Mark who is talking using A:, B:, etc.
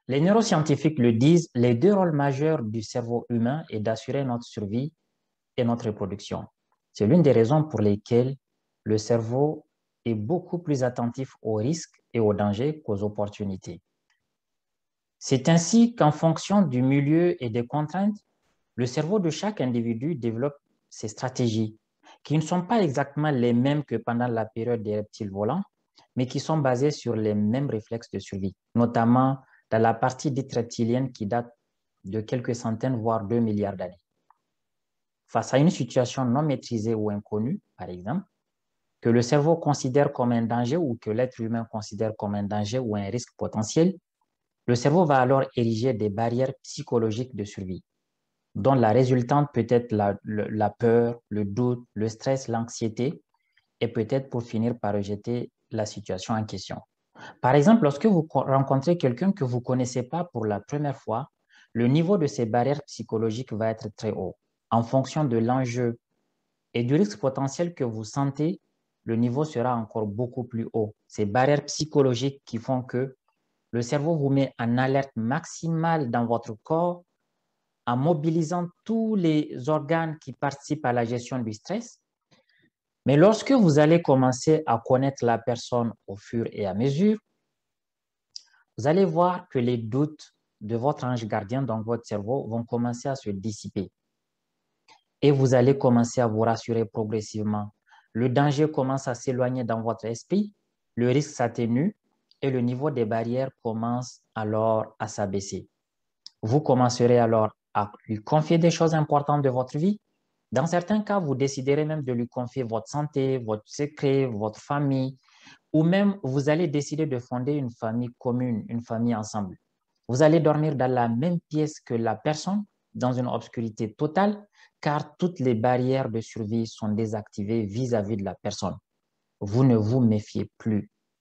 A: Les neuroscientifiques le disent, les deux rôles majeurs du cerveau humain est d'assurer notre survie et notre reproduction. C'est l'une des raisons pour lesquelles le cerveau est beaucoup plus attentif aux risques et aux dangers qu'aux opportunités. C'est ainsi qu'en fonction du milieu et des contraintes, le cerveau de chaque individu développe ses stratégies, qui ne sont pas exactement les mêmes que pendant la période des reptiles volants, mais qui sont basées sur les mêmes réflexes de survie, notamment dans la partie dite reptilienne qui date de quelques centaines, voire 2 milliards d'années. Face à une situation non maîtrisée ou inconnue, par exemple, que le cerveau considère comme un danger ou que l'être humain considère comme un danger ou un risque potentiel, le cerveau va alors ériger des barrières psychologiques de survie, dont la résultante peut être la peur, le doute, le stress, l'anxiété, et peut-être pour finir par rejeter la situation en question. Par exemple, lorsque vous rencontrez quelqu'un que vous ne connaissez pas pour la première fois, le niveau de ces barrières psychologiques va être très haut. En fonction de l'enjeu et du risque potentiel que vous sentez, le niveau sera encore beaucoup plus haut. Ces barrières psychologiques qui font que le cerveau vous met en alerte maximale dans votre corps en mobilisant tous les organes qui participent à la gestion du stress. Mais lorsque vous allez commencer à connaître la personne au fur et à mesure, vous allez voir que les doutes de votre ange gardien dans votre cerveau vont commencer à se dissiper. Et vous allez commencer à vous rassurer progressivement. Le danger commence à s'éloigner dans votre esprit, le risque s'atténue et le niveau des barrières commence alors à s'abaisser. Vous commencerez alors à lui confier des choses importantes de votre vie. Dans certains cas, vous déciderez même de lui confier votre santé, votre secret, votre famille, ou même vous allez décider de fonder une famille commune, une famille ensemble. Vous allez dormir dans la même pièce que la personne, dans une obscurité totale, car toutes les barrières de survie sont désactivées vis-à-vis de la personne. Vous ne vous méfiez plus